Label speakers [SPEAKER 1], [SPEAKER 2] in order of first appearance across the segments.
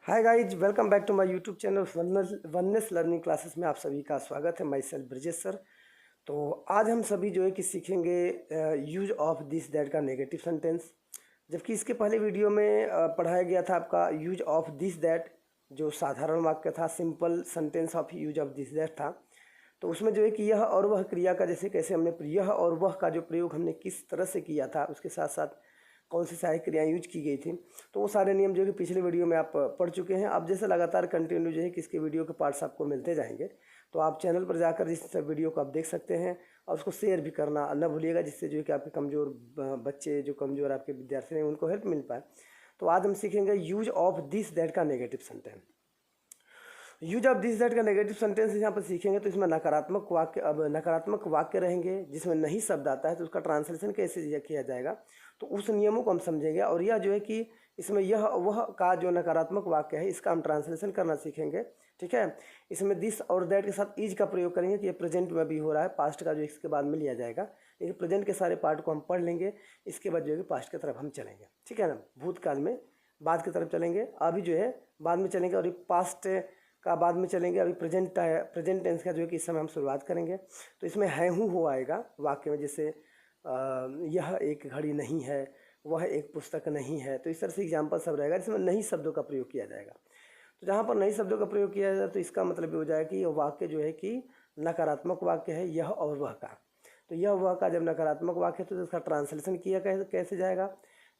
[SPEAKER 1] Hi guys, welcome back to my YouTube channel oneness learning classes में आप सभी का स्वागत है। Myself Brijesh sir. तो आज हम सभी जो है कि सीखेंगे यूज ऑफ दिस दैट का नेगेटिव सेंटेंस। जबकि इसके पहले वीडियो में पढ़ाया गया था आपका यूज ऑफ दिस दैट, जो साधारण वाक्य था, simple sentence of use of this that था। तो उसमें जो है कि यह और वह क्रिया का जैसे कैसे हमने यह और वह का जो प्रयोग हमने किस तरह से किया था, उसके साथ साथ कौन सी सहायक क्रियाएं यूज की गई थी, तो वो सारे नियम जो है कि पिछले वीडियो में आप पढ़ चुके हैं। अब जैसे लगातार कंटिन्यू जो है कि इसके वीडियो के पार्ट्स आपको मिलते जाएंगे, तो आप चैनल पर जाकर इस वीडियो को आप देख सकते हैं और उसको शेयर भी करना न भूलिएगा, जिससे जो है कि आपके कमज़ोर बच्चे, जो कमज़ोर आपके विद्यार्थी हैं, उनको हेल्प मिल पाए। तो आज हम सीखेंगे यूज ऑफ दिस दैट का negative sentence. Use of this that का नेगेटिव सेंटेंस यहाँ पर सीखेंगे तो इसमें नकारात्मक वाक्य, अब नकारात्मक वाक्य रहेंगे जिसमें नहीं शब्द आता है, तो उसका ट्रांसलेशन कैसे किया जाएगा, तो उस नियमों को हम समझेंगे। और यह जो है कि इसमें यह वह का जो नकारात्मक वाक्य है, इसका हम ट्रांसलेशन करना सीखेंगे। ठीक है, इसमें दिस और दैट के साथ इज का प्रयोग करेंगे कि ये प्रेजेंट में भी हो रहा है, पास्ट का जो इसके बाद में लिया जाएगा। लेकिन प्रेजेंट के सारे पार्ट को हम पढ़ लेंगे, इसके बाद जो है कि पास्ट की तरफ हम चलेंगे। ठीक है ना, भूतकाल में बाद की तरफ चलेंगे, अभी जो है बाद में चलेंगे, और ये पास्ट का बाद में चलेंगे। अभी प्रेजेंट टेंस का जो है कि इस समय हम शुरुआत करेंगे। तो इसमें है हूँ हो आएगा वाक्य में, जैसे यह एक घड़ी नहीं है, वह एक पुस्तक नहीं है। तो इस तरह से एग्जाम्पल सब रहेगा जिसमें नहीं शब्दों का प्रयोग किया जाएगा। तो जहाँ पर नहीं शब्दों का प्रयोग किया जाए तो इसका मतलब ये हो जाएगा कि यह वाक्य जो है कि नकारात्मक वाक्य है, यह और वह का। तो यह वह का जब नकारात्मक वाक्य है तो इसका ट्रांसलेशन किया कैसे जाएगा,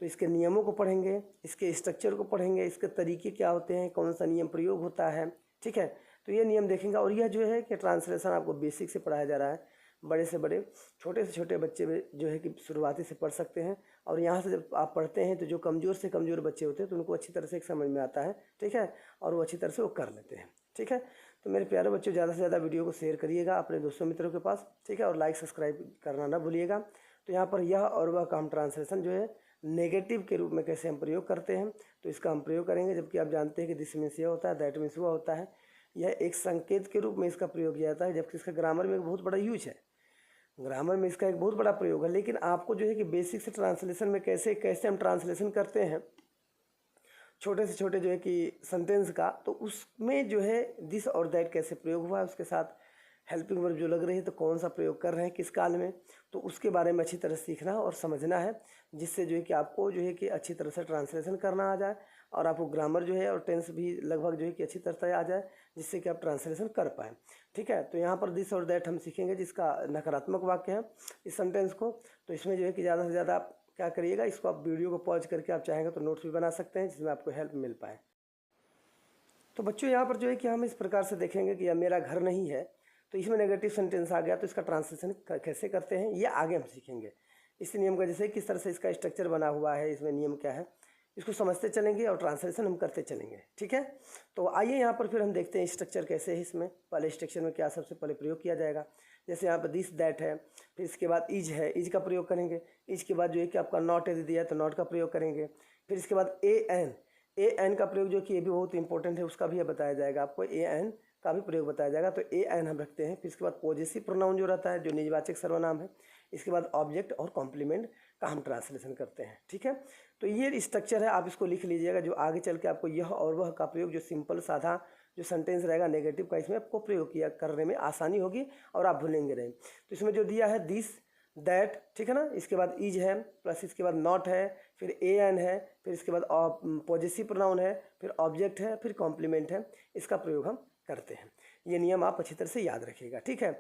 [SPEAKER 1] तो इसके नियमों को पढ़ेंगे, इसके स्ट्रक्चर को पढ़ेंगे, इसके तरीके क्या होते हैं, कौन सा नियम प्रयोग होता है। ठीक है, तो ये नियम देखेंगे। और यह जो है कि ट्रांसलेशन आपको बेसिक से पढ़ाया जा रहा है, बड़े से बड़े, छोटे से छोटे बच्चे जो है कि शुरुआती से पढ़ सकते हैं। और यहाँ से जब आप पढ़ते हैं तो जो कमज़ोर से कमज़ोर बच्चे होते हैं तो उनको अच्छी तरह से एक समझ में आता है। ठीक है, और वो अच्छी तरह से वो कर लेते हैं। ठीक है, तो मेरे प्यारे बच्चों, ज़्यादा से ज़्यादा वीडियो को शेयर करिएगा अपने दोस्तों मित्रों के पास। ठीक है, और लाइक सब्सक्राइब करना ना भूलिएगा। तो यहाँ पर यह और वह का हम ट्रांसलेशन जो है नेगेटिव के रूप में कैसे हम प्रयोग करते हैं, तो इसका हम प्रयोग करेंगे। जबकि आप जानते हैं कि दिस मीन्स यह होता है, दैट मीन्स वह होता है। यह एक संकेत के रूप में इसका प्रयोग किया जाता है, जबकि इसका ग्रामर में एक बहुत बड़ा यूज है। ग्रामर में इसका एक बहुत बड़ा प्रयोग है। लेकिन आपको जो है कि बेसिक से ट्रांसलेशन में कैसे कैसे हम ट्रांसलेशन करते हैं छोटे से छोटे जो है कि सेंटेंस का, तो उसमें जो है दिस और दैट कैसे प्रयोग हुआ है, उसके साथ हेल्पिंग वर्ब जो लग रही है तो कौन सा प्रयोग कर रहे हैं किस काल में, तो उसके बारे में अच्छी तरह सीखना और समझना है, जिससे जो है कि आपको जो है कि अच्छी तरह से ट्रांसलेशन करना आ जाए और आपको ग्रामर जो है और टेंस भी लगभग जो है कि अच्छी तरह से आ जाए, जिससे कि आप ट्रांसलेशन कर पाएँ। ठीक है, तो यहाँ पर दिस और दैट हम सीखेंगे जिसका नकारात्मक वाक्य है इस सेंटेंस को। तो इसमें जो है कि ज़्यादा से ज़्यादा आप क्या करिएगा, इसको आप वीडियो को पॉज करके आप चाहेंगे तो नोट्स भी बना सकते हैं, जिसमें आपको हेल्प मिल पाए। तो बच्चों, यहाँ पर जो है कि हम इस प्रकार से देखेंगे कि यह मेरा घर नहीं है, तो इसमें नेगेटिव सेंटेंस आ गया, तो इसका ट्रांसलेशन कैसे करते हैं ये आगे हम सीखेंगे। इस नियम का जैसे किस तरह से इसका स्ट्रक्चर बना हुआ है, इसमें नियम क्या है, इसको समझते चलेंगे और ट्रांसलेशन हम करते चलेंगे। ठीक है, तो आइए यहाँ पर फिर हम देखते हैं स्ट्रक्चर कैसे है। इसमें पहले स्ट्रक्चर में क्या सबसे पहले प्रयोग किया जाएगा, जैसे यहाँ पर दिस दैट है, फिर इसके बाद इज है, इज का प्रयोग करेंगे। इज के बाद जो है कि आपका नॉट यदि दिया है तो नॉट का प्रयोग करेंगे। फिर इसके बाद ए एन का प्रयोग जो कि ये भी बहुत इंपॉर्टेंट है, उसका भी बताया जाएगा आपको, ए एन का भी प्रयोग बताया जाएगा। तो ए एन हम रखते हैं। फिर इसके बाद पॉजेसिव प्रोनाउन जो रहता है, जो निजवाचक सर्वनाम है। इसके बाद ऑब्जेक्ट और कॉम्प्लीमेंट का हम ट्रांसलेशन करते हैं। ठीक है, तो ये स्ट्रक्चर है, आप इसको लिख लीजिएगा, जो आगे चल के आपको यह और वह का प्रयोग, जो सिंपल साधा जो सेंटेंस रहेगा नेगेटिव का, इसमें आपको प्रयोग किया करने में आसानी होगी और आप भूलेंगे नहीं। तो इसमें जो दिया है दिस दैट, ठीक है ना, इसके बाद इज है, प्लस इसके बाद नॉट है, फिर ए एन है, फिर इसके बाद पॉजेसिव प्रोनाउन है, फिर ऑब्जेक्ट है, फिर कॉम्प्लीमेंट है, इसका प्रयोग हम करते हैं। ये नियम आप अच्छी तरह से याद रखिएगा। ठीक है,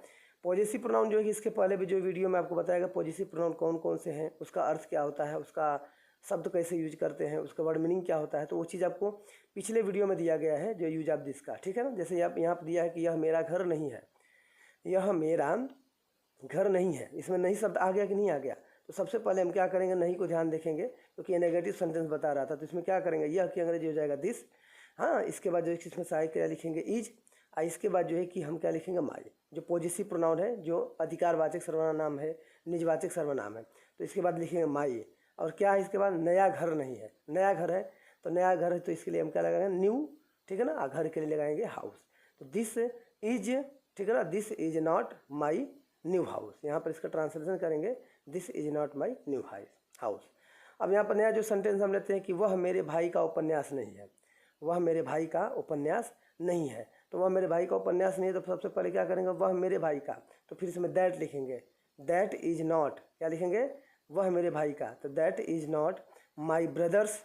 [SPEAKER 1] पॉजेसिव प्रोनाउन जो है कि इसके पहले भी जो वीडियो में आपको बताएगा पॉजेसिव प्रोनाउन कौन कौन से हैं, उसका अर्थ क्या होता है, उसका शब्द कैसे यूज करते हैं, उसका वर्ड मीनिंग क्या होता है, तो वो चीज़ आपको पिछले वीडियो में दिया गया है, जो यूज ऑफ दिस का। ठीक है ना, जैसे आप यहाँ पर दिया है कि यह मेरा घर नहीं है, यह मेरा घर नहीं है, इसमें नहीं शब्द आ गया कि नहीं आ गया। तो सबसे पहले हम क्या करेंगे, नहीं को ध्यान देखेंगे, क्योंकि ये नेगेटिव सेंटेंस बता रहा था। तो इसमें क्या करेंगे, यह की अंग्रेजी हो जाएगा दिस। हाँ, इसके बाद जो है इसमें सहायक क्रिया लिखेंगे इज, और इसके बाद जो है कि हम क्या लिखेंगे, माई, जो पॉजेसिव प्रोनाउन है, जो अधिकारवाचक सर्वनाम है, निजवाचक सर्वनाम है। तो इसके बाद लिखेंगे माई, और क्या है इसके बाद, नया घर नहीं है, नया घर है, तो नया घर है तो इसके लिए हम क्या लगाएंगे, न्यू। ठीक है ना, घर के लिए लगाएंगे हाउस। तो दिस इज, ठीक है ना, this is not my new house, यहाँ पर इसका ट्रांसलेशन करेंगे, this is not my new house. अब यहाँ पर नया जो सेंटेंस हम लेते हैं कि वह मेरे भाई का उपन्यास नहीं है। वह मेरे भाई का उपन्यास नहीं है। तो वह मेरे भाई का उपन्यास नहीं है तो सबसे पहले क्या करेंगे, वह मेरे भाई का, तो फिर इसमें दैट लिखेंगे, दैट इज नॉट, क्या लिखेंगे, वह मेरे भाई का, तो that is not my brothers,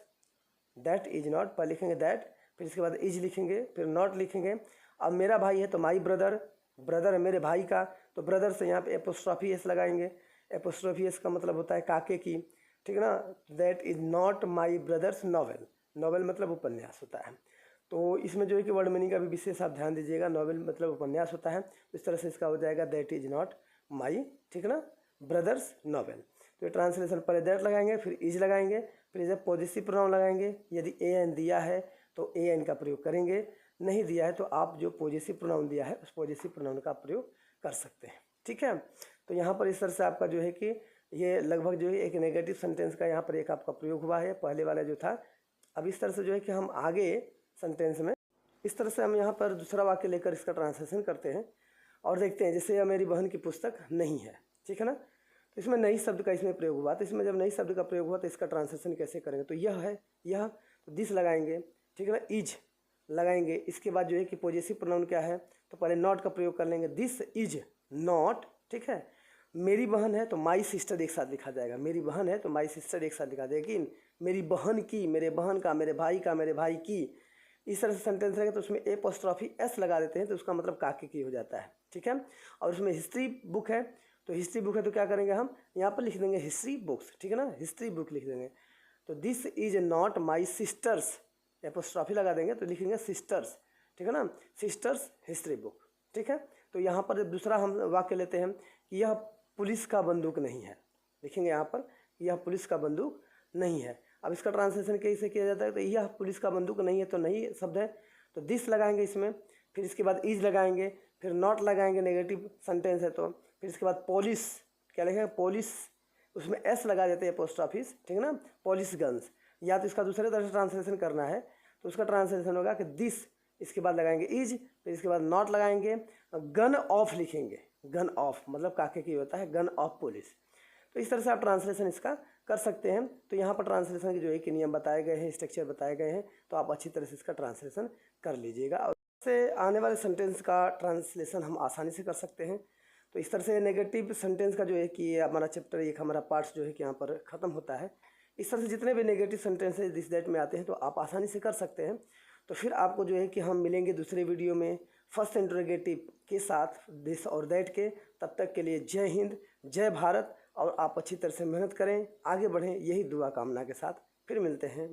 [SPEAKER 1] that is not, पर लिखेंगे दैट, फिर इसके बाद इज लिखेंगे, फिर नॉट लिखेंगे। अब मेरा भाई है तो माई ब्रदर, ब्रदर है मेरे भाई का, तो ब्रदर से यहाँ पे एपोस्ट्रॉफी एस लगाएंगे। एपोस्ट्रॉफी एस का मतलब होता है काके की, ठीक है ना। That is not my brothers novel, novel मतलब उपन्यास होता है। तो इसमें जो है कि वर्ड मीनिंग का भी विशेष आप ध्यान दीजिएगा, नॉवेल मतलब उपन्यास होता है, इस तरह से इसका हो जाएगा दैट इज नॉट माई, ठीक है ना, ब्रदर्स नॉवेल। तो ट्रांसलेशन पहले दैट लगाएंगे, फिर इज लगाएंगे, फिर इसे पॉजिटिव प्रोनाउन लगाएंगे। यदि ए एन दिया है तो ए एन का प्रयोग करेंगे, नहीं दिया है तो आप जो पॉजिटिव प्रोनाउन दिया है उस पॉजिटिव प्रोनाउन का प्रयोग कर सकते हैं, ठीक है। तो यहाँ पर इस तरह से आपका जो है कि ये लगभग जो है एक नेगेटिव सेंटेंस का यहाँ पर एक आपका प्रयोग हुआ है, पहले वाला जो था। अब इस तरह से जो है कि हम आगे सेंटेंस में इस तरह से हम यहाँ पर दूसरा वाक्य लेकर इसका ट्रांसलेशन करते हैं और देखते हैं। जैसे मेरी बहन की पुस्तक नहीं है, ठीक है ना, तो इसमें नई शब्द का इसमें प्रयोग हुआ, तो इसमें जब नई शब्द का प्रयोग हुआ तो इसका ट्रांसलेशन कैसे करेंगे, तो यह है, यह, तो दिस लगाएंगे, ठीक है ना, इज लगाएंगे। इसके बाद जो है कि पॉजिटिव प्रोनाउन क्या है, तो पहले नॉट का प्रयोग कर लेंगे, दिस इज नॉट, ठीक है। मेरी बहन है तो माई सिस्टर एक साथ लिखा जाएगा, मेरी बहन है तो माई सिस्टर एक साथ लिखा जाएगा। लेकिन मेरी बहन की, मेरे बहन का, मेरे भाई का, मेरे भाई की, इस तरह से सेंटेंस रहेगा तो उसमें एपोस्ट्रॉफी एस लगा देते हैं तो उसका मतलब काके की हो जाता है, ठीक है। और उसमें हिस्ट्री बुक है तो हिस्ट्री बुक है तो क्या करेंगे हम यहाँ पर लिख देंगे हिस्ट्री बुक्स, ठीक है ना, हिस्ट्री बुक लिख देंगे। तो this is not my sisters, apostrophe लगा देंगे तो लिखेंगे सिस्टर्स, ठीक है ना, सिस्टर्स हिस्ट्री बुक, ठीक है। तो यहाँ पर दूसरा हम वाक्य लेते हैं कि यह पुलिस का बंदूक नहीं है, लिखेंगे यहाँ पर यह पुलिस का बंदूक नहीं है। अब इसका ट्रांसलेशन कैसे किया जाता है, तो यह पुलिस का बंदूक नहीं है तो नहीं शब्द है तो दिस लगाएंगे इसमें, फिर इसके बाद इज लगाएंगे, फिर नॉट लगाएंगे, नेगेटिव सेंटेंस है तो, फिर इसके बाद पुलिस, क्या लिखेंगे, पुलिस, उसमें एस लगा देते हैं पोस्ट ऑफिस, ठीक है ना, पुलिस गन्स। या तो इसका दूसरे तरह से ट्रांसलेशन करना है तो उसका ट्रांसलेशन होगा कि दिस, इसके बाद लगाएंगे इज, फिर इसके बाद नॉट लगाएंगे, गन ऑफ लिखेंगे, गन ऑफ मतलब काके की होता है, गन ऑफ पुलिस। तो इस तरह से आप ट्रांसलेशन इसका कर सकते हैं। तो यहाँ पर ट्रांसलेशन के जो है कि नियम बताए गए हैं, स्ट्रक्चर बताए गए हैं, तो आप अच्छी तरह से इसका ट्रांसलेशन कर लीजिएगा और इससे आने वाले सेंटेंस का ट्रांसलेशन हम आसानी से कर सकते हैं। तो इस तरह से नेगेटिव सेंटेंस का जो है कि हमारा चैप्टर, एक हमारा पार्ट्स जो है कि यहाँ पर ख़त्म होता है। इस तरह से जितने भी नेगेटिव सेंटेंसेस दिस दैट में आते हैं तो आप आसानी से कर सकते हैं। तो फिर आपको जो है कि हम मिलेंगे दूसरे वीडियो में फर्स्ट इंटरोगेटिव के साथ दिस और दैट के। तब तक के लिए जय हिंद, जय भारत, और आप अच्छी तरह से मेहनत करें, आगे बढ़ें, यही दुआ कामना के साथ फिर मिलते हैं।